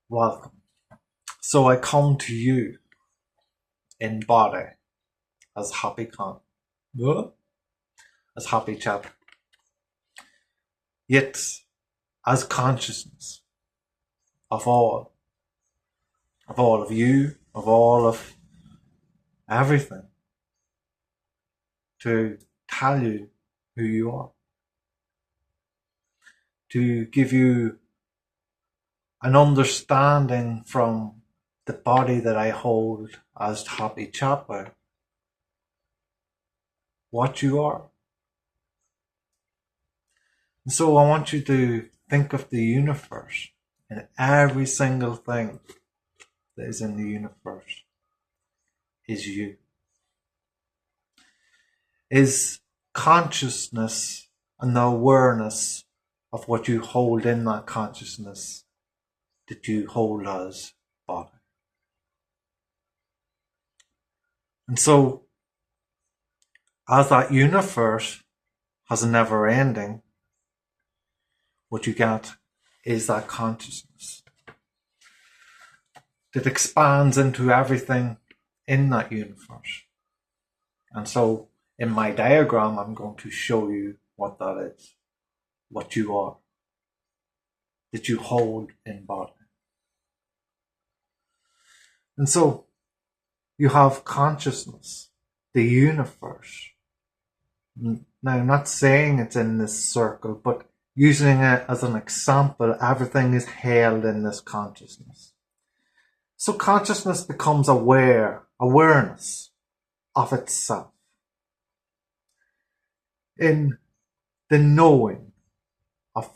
Welcome. So I come to you in body as Happy Khan, as Happy Chap, yet as consciousness of all of you, of all of everything, to tell you who you are, to give you an understanding from the body that I hold as Happy Chapa, what you are. And so I want you to think of the universe and every single thing that is in the universe is you. Is consciousness and the awareness of what you hold in that consciousness that you hold as body. And so, as that universe has a never ending, what you get is that consciousness that expands into everything in that universe. And so, in my diagram, I'm going to show you what that is, what you are, that you hold in body. And so, you have consciousness, the universe. Now, I'm not saying it's in this circle, but using it as an example, everything is held in this consciousness. So consciousness becomes awareness of itself. In the knowing of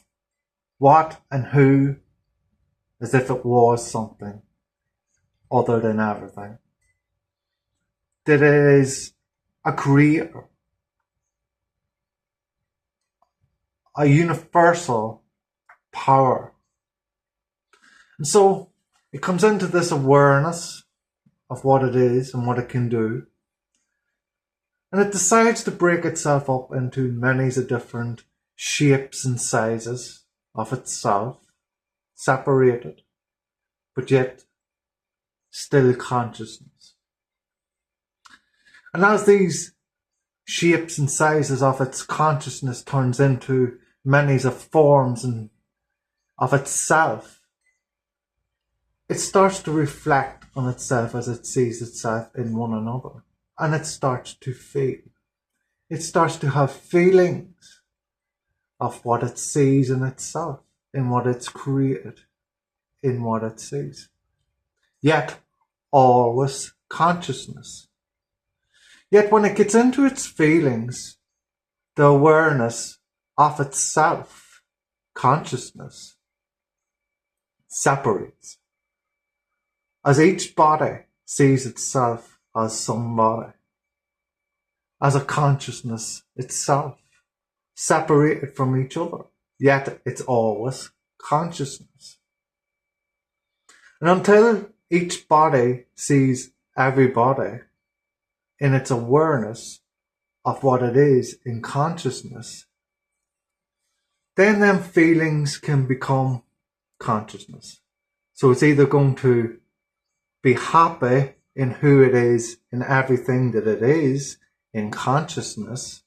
what and who, as if it was something other than everything. That it is a creator, a universal power. And so it comes into this awareness of what it is and what it can do. And it decides to break itself up into many different shapes and sizes of itself, separated, but yet still consciousness. And as these shapes and sizes of its consciousness turns into many of forms and of itself, it starts to reflect on itself as it sees itself in one another. And it starts to feel. It starts to have feelings of what it sees in itself, in what it's created, in what it sees. Yet, always consciousness. Yet when it gets into its feelings, the awareness of itself, consciousness, separates. As each body sees itself as somebody, as a consciousness itself, separated from each other, yet it's always consciousness. And until each body sees every body in its awareness of what it is in consciousness, then them feelings can become consciousness. So it's either going to be happy in who it is, in everything that it is, in consciousness,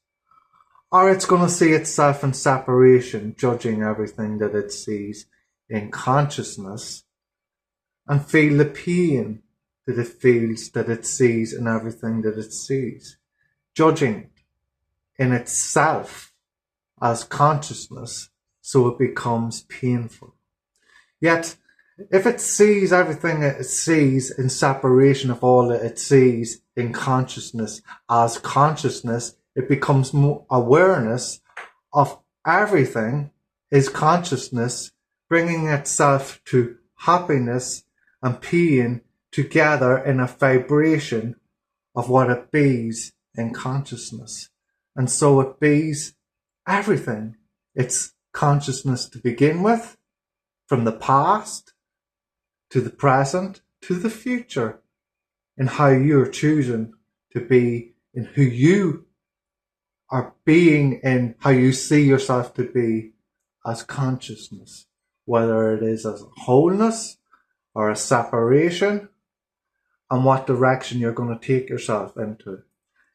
or it's going to see itself in separation, judging everything that it sees in consciousness, and feel the pain that it feels that it sees in everything that it sees, judging it in itself as consciousness, so it becomes painful. Yet, if it sees everything that it sees in separation of all that it sees in consciousness as consciousness, it becomes more awareness of everything is consciousness, bringing itself to happiness and pain together in a vibration of what it bees in consciousness. And so it bees everything. It's consciousness to begin with, from the past to the present, to the future, in how you're choosing to be, in who you are being, in how you see yourself to be as consciousness, whether it is as wholeness or a separation, and what direction you're going to take yourself into.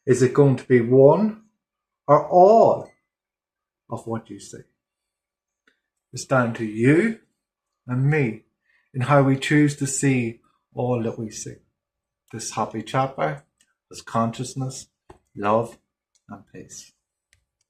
Is it going to be one or all of what you see? It's down to you and me in how we choose to see all that we see. This happy chapter is consciousness, love, and peace.